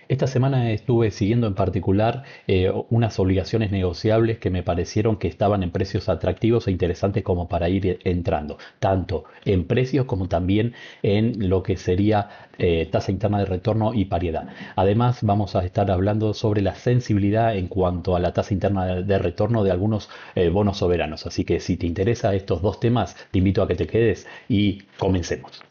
Esta semana estuve siguiendo en particular unas obligaciones negociables que me parecieron que estaban en precios atractivos e interesantes como para ir entrando, tanto en precios como también en lo que sería tasa interna de retorno y paridad. Además, vamos a estar hablando sobre la sensibilidad en cuanto a la tasa interna de retorno de algunos bonos soberanos. Así que si te interesa estos dos temas, te invito a que te quedes y comencemos.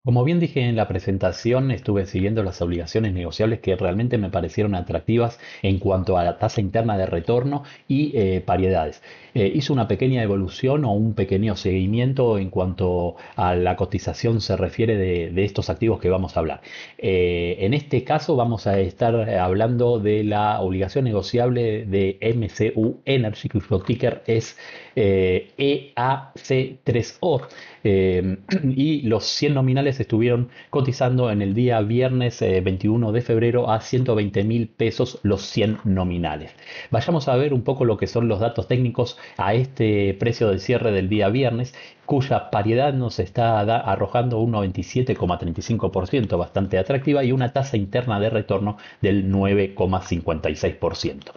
Como bien dije en la presentación, estuve siguiendo las obligaciones negociables que realmente me parecieron atractivas en cuanto a la tasa interna de retorno y paridades. Hizo una pequeña evolución o un pequeño seguimiento en cuanto a la cotización se refiere de estos activos que vamos a hablar. En este caso vamos a estar hablando de la obligación negociable de MCU Energy, cuyo ticker es EAC3O. Y los 100 nominales estuvieron cotizando en el día viernes 21 de febrero a 120.000 pesos los 100 nominales. Vayamos a ver un poco lo que son los datos técnicos a este precio de cierre del día viernes, cuya paridad nos está arrojando un 97,35%, bastante atractiva, y una tasa interna de retorno del 9,56%.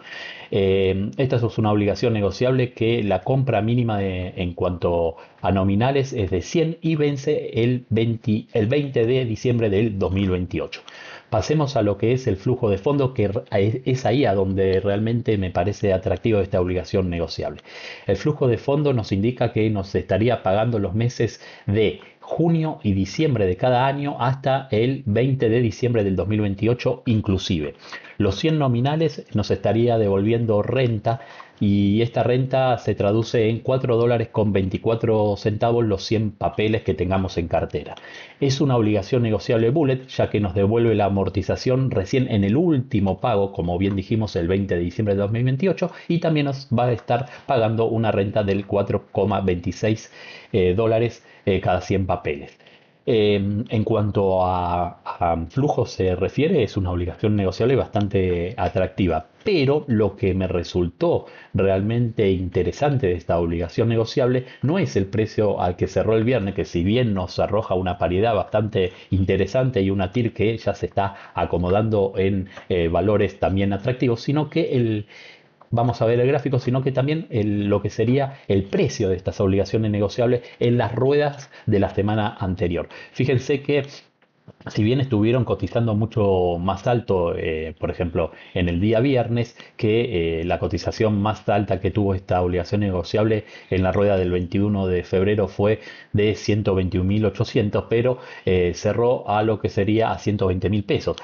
Esta es una obligación negociable que la compra mínima en cuanto a nominales es de 100 y vence el 20 de diciembre del 2028. Pasemos a lo que es el flujo de fondo, que es ahí a donde realmente me parece atractivo esta obligación negociable. El flujo de fondo nos indica que nos estaría pagando los meses de junio y diciembre de cada año hasta el 20 de diciembre del 2028 inclusive. Los 100 nominales nos estaría devolviendo renta, y esta renta se traduce en $4,24 los 100 papeles que tengamos en cartera. Es una obligación negociable bullet, ya que nos devuelve la amortización recién en el último pago, como bien dijimos, el 20 de diciembre de 2028, y también nos va a estar pagando una renta del 4,26 dólares cada 100 papeles. En cuanto a flujo se refiere, es una obligación negociable bastante atractiva, pero lo que me resultó realmente interesante de esta obligación negociable no es el precio al que cerró el viernes, que si bien nos arroja una paridad bastante interesante y una TIR que ya se está acomodando en valores también atractivos, sino que vamos a ver el gráfico, sino que también lo que sería el precio de estas obligaciones negociables en las ruedas de la semana anterior. Fíjense que si bien estuvieron cotizando mucho más alto, por ejemplo, en el día viernes, que la cotización más alta que tuvo esta obligación negociable en la rueda del 21 de febrero fue de 121.800, pero cerró a lo que sería a 120.000 pesos.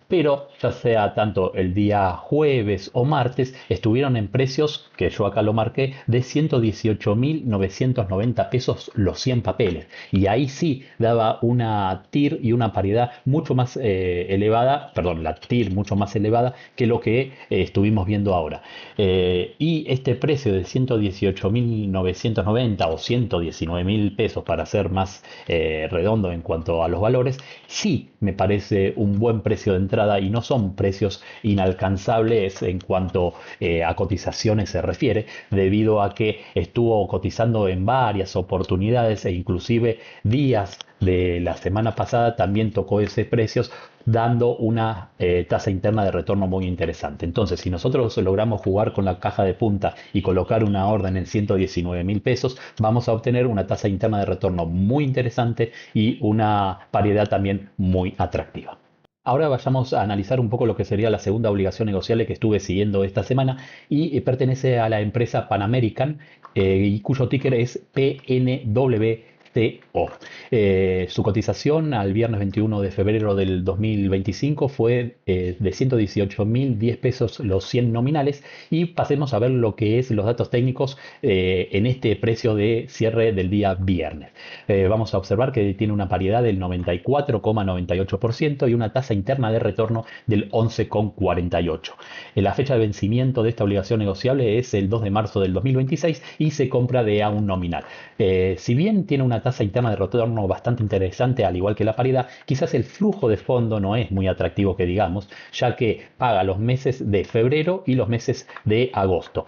Pero ya sea tanto el día jueves o martes, estuvieron en precios, que yo acá lo marqué, de 118.990 pesos los 100 papeles. Y ahí sí daba una TIR y una paridad mucho más elevada, perdón, la TIR mucho más elevada que lo que estuvimos viendo ahora. Y este precio de 118.990 o 119.000 pesos, para ser más redondo en cuanto a los valores, sí me parece un buen precio de entrada, y no son precios inalcanzables en cuanto a cotizaciones se refiere, debido a que estuvo cotizando en varias oportunidades e inclusive días de la semana pasada también tocó ese precios, dando una tasa interna de retorno muy interesante. Entonces, si nosotros logramos jugar con la caja de punta y colocar una orden en 119.000 pesos, vamos a obtener una tasa interna de retorno muy interesante y una paridad también muy atractiva. Ahora vayamos a analizar un poco lo que sería la segunda obligación negociable que estuve siguiendo esta semana, y pertenece a la empresa Pan American, y cuyo ticker es PNWCO. Su cotización al viernes 21 de febrero del 2025 fue de 118.010 pesos los 100 nominales, y pasemos a ver lo que es los datos técnicos en este precio de cierre del día viernes. Vamos a observar que tiene una paridad del 94,98% y una tasa interna de retorno del 11,48%. La fecha de vencimiento de esta obligación negociable es el 2 de marzo del 2026 y se compra de a un nominal. Si bien tiene una tasa interna de retorno bastante interesante, al igual que la paridad, quizás el flujo de fondo no es muy atractivo que digamos, ya que paga los meses de febrero y los meses de agosto.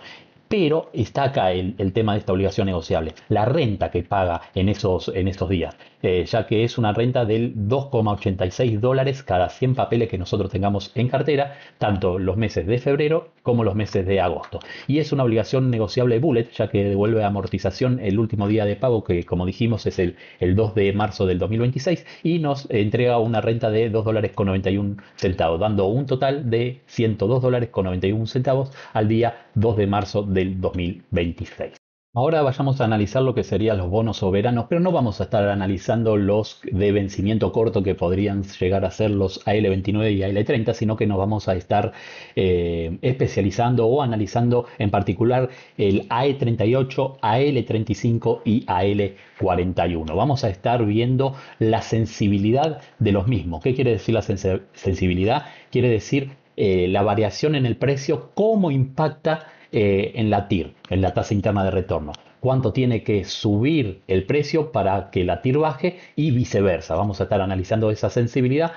Pero está acá el tema de esta obligación negociable, la renta que paga en estos días, ya que es una renta del 2,86 dólares cada 100 papeles que nosotros tengamos en cartera, tanto los meses de febrero como los meses de agosto. Y es una obligación negociable bullet, ya que devuelve amortización el último día de pago, que como dijimos es el 2 de marzo del 2026, y nos entrega una renta de 2 dólares con 91 centavos, dando un total de 102 dólares con 91 centavos al día 2 de marzo del 2026. Ahora vayamos a analizar lo que serían los bonos soberanos, pero no vamos a estar analizando los de vencimiento corto que podrían llegar a ser los AL29 y AL30, sino que nos vamos a estar especializando o analizando en particular el AE38, AL35 y AL41. Vamos a estar viendo la sensibilidad de los mismos. ¿Qué quiere decir la sensibilidad? Quiere decir la variación en el precio, cómo impacta en la TIR, en la tasa interna de retorno. Cuánto tiene que subir el precio para que la TIR baje y viceversa. Vamos a estar analizando esa sensibilidad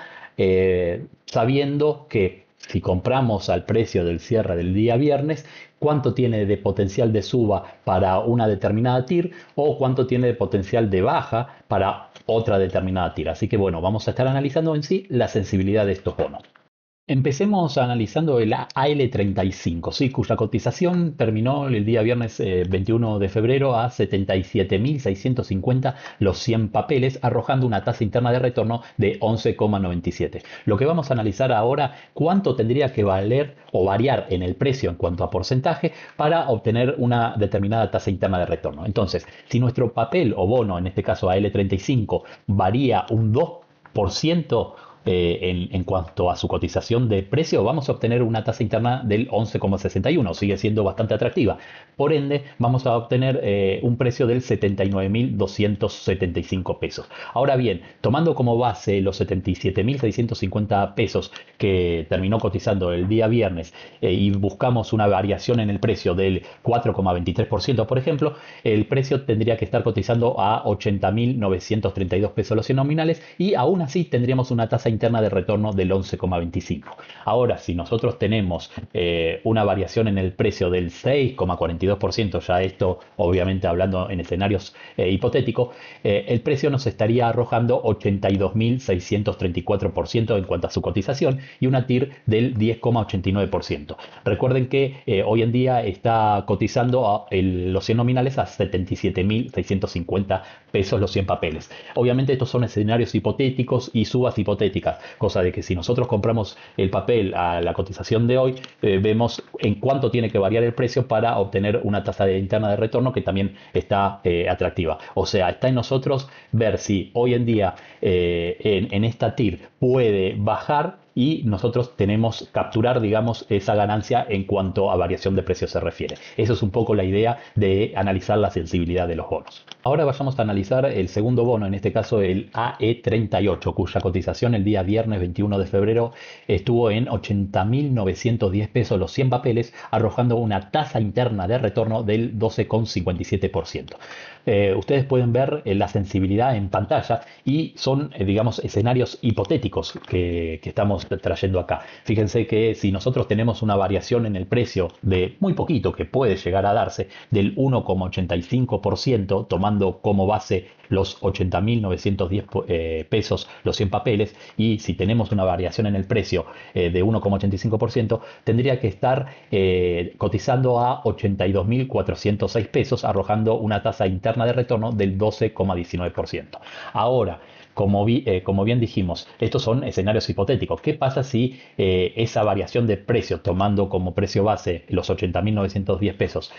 sabiendo que si compramos al precio del cierre del día viernes, cuánto tiene de potencial de suba para una determinada TIR o cuánto tiene de potencial de baja para otra determinada TIR. Así que bueno, vamos a estar analizando en sí la sensibilidad de estos bonos. Empecemos analizando el AL35, ¿sí? Cuya cotización terminó el día viernes 21 de febrero a 77.650 los 100 papeles, arrojando una tasa interna de retorno de 11,97. Lo que vamos a analizar ahora, cuánto tendría que valer o variar en el precio en cuanto a porcentaje para obtener una determinada tasa interna de retorno. Entonces, si nuestro papel o bono, en este caso AL35, varía un 2%, en cuanto a su cotización de precio, vamos a obtener una tasa interna del 11,61, sigue siendo bastante atractiva. Por ende, vamos a obtener un precio del 79.275 pesos. Ahora bien, tomando como base los 77.650 pesos que terminó cotizando el día viernes y buscamos una variación en el precio del 4,23%, por ejemplo, el precio tendría que estar cotizando a 80.932 pesos los 100 nominales y aún así tendríamos una tasa interna de retorno del 11,25. Ahora, si nosotros tenemos una variación en el precio del 6,42%, ya esto obviamente hablando en escenarios hipotéticos, el precio nos estaría arrojando 82.634% en cuanto a su cotización y una TIR del 10,89%. Recuerden que hoy en día está cotizando los 100 nominales a 77.650 pesos los 100 papeles. Obviamente estos son escenarios hipotéticos y subas hipotéticas, cosa de que si nosotros compramos el papel a la cotización de hoy, vemos en cuánto tiene que variar el precio para obtener una tasa interna de retorno que también está atractiva. O sea, está en nosotros ver si hoy en día en esta TIR puede bajar y nosotros tenemos capturar, digamos, esa ganancia en cuanto a variación de precios se refiere. Eso es un poco la idea de analizar la sensibilidad de los bonos. Ahora vayamos a analizar el segundo bono, en este caso el AE38, cuya cotización el día viernes 21 de febrero estuvo en 80.910 pesos los 100 papeles, arrojando una tasa interna de retorno del 12,57%. Ustedes pueden ver la sensibilidad en pantalla y son, digamos, escenarios hipotéticos que estamos trayendo acá. Fíjense que si nosotros tenemos una variación en el precio de muy poquito, que puede llegar a darse, del 1,85%, tomando como base los 80.910 pesos los 100 papeles, y si tenemos una variación en el precio de 1,85%, tendría que estar cotizando a 82.406 pesos, arrojando una tasa interna de retorno del 12,19%. Ahora, como bien dijimos, estos son escenarios hipotéticos. ¿Qué pasa si esa variación de precio, tomando como precio base los 80.910 pesos,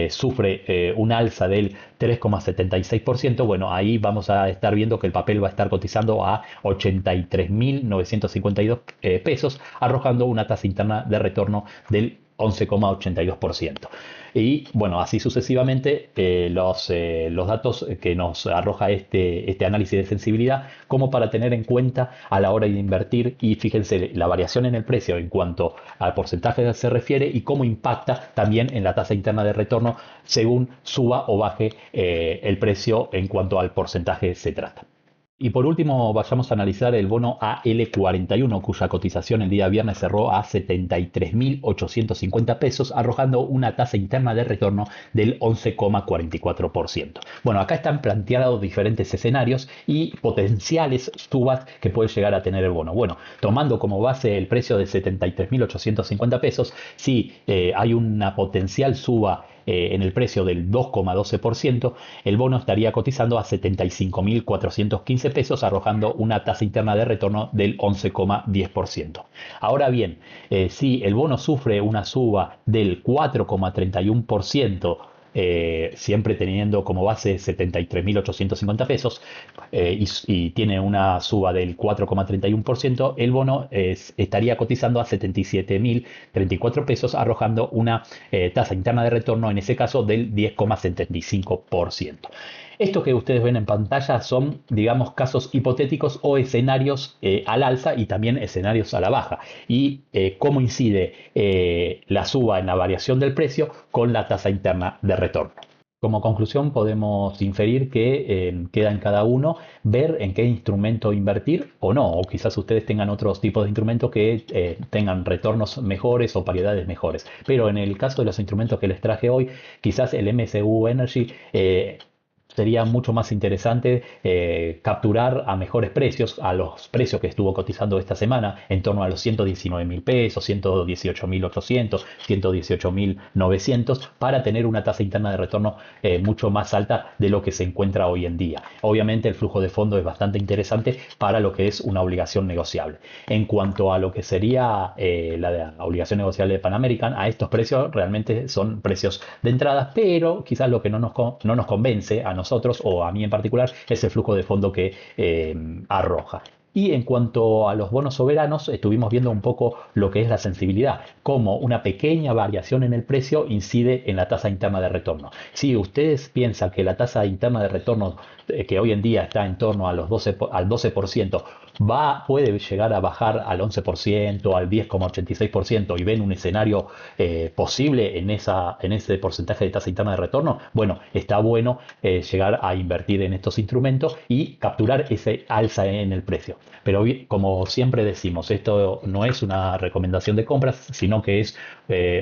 sufre un alza del 3,76%? Bueno, ahí vamos a estar viendo que el papel va a estar cotizando a 83.952 pesos, arrojando una tasa interna de retorno del 11,82%. Y bueno, así sucesivamente los datos que nos arroja este análisis de sensibilidad como para tener en cuenta a la hora de invertir, y fíjense la variación en el precio en cuanto al porcentaje se refiere y cómo impacta también en la tasa interna de retorno según suba o baje el precio en cuanto al porcentaje se trata. Y por último, vayamos a analizar el bono AL41, cuya cotización el día viernes cerró a 73.850 pesos, arrojando una tasa interna de retorno del 11,44%. Bueno, acá están planteados diferentes escenarios y potenciales subas que puede llegar a tener el bono. Bueno, tomando como base el precio de 73.850 pesos, si hay una potencial suba en el precio del 2,12%, el bono estaría cotizando a 75.415 pesos, arrojando una tasa interna de retorno del 11,10%. Ahora bien, si el bono sufre una suba del 4,31%, siempre teniendo como base 73.850 pesos, y tiene una suba del 4,31%, el bono estaría cotizando a 77.034 pesos, arrojando una tasa interna de retorno en ese caso del 10,75%. Esto que ustedes ven en pantalla son, digamos, casos hipotéticos o escenarios al alza y también escenarios a la baja. Y cómo incide la suba en la variación del precio con la tasa interna de retorno. Como conclusión podemos inferir que queda en cada uno ver en qué instrumento invertir o no, o quizás ustedes tengan otros tipos de instrumentos que tengan retornos mejores o paridades mejores. Pero en el caso de los instrumentos que les traje hoy, quizás el MSU Energy sería mucho más interesante capturar a mejores precios, a los precios que estuvo cotizando esta semana, en torno a los 119.000 pesos, 118.800, 118.900, para tener una tasa interna de retorno mucho más alta de lo que se encuentra hoy en día. Obviamente el flujo de fondo es bastante interesante para lo que es una obligación negociable. En cuanto a lo que sería la obligación negociable de Pan American, a estos precios realmente son precios de entrada, pero quizás lo que no nos convence a nosotros o a mí en particular es el flujo de fondo que arroja. Y en cuanto a los bonos soberanos, estuvimos viendo un poco lo que es la sensibilidad, cómo una pequeña variación en el precio incide en la tasa interna de retorno. Si ustedes piensan que la tasa interna de retorno, que hoy en día está en torno a los 12%, puede llegar a bajar al 11%, al 10,86% y ven un escenario posible en ese porcentaje de tasa interna de retorno, bueno, está bueno llegar a invertir en estos instrumentos y capturar ese alza en el precio. Pero como siempre decimos, esto no es una recomendación de compras, sino que es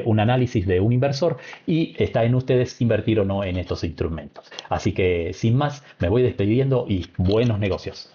un análisis de un inversor y está en ustedes invertir o no en estos instrumentos. Así que sin más, me voy despidiendo y buenos negocios.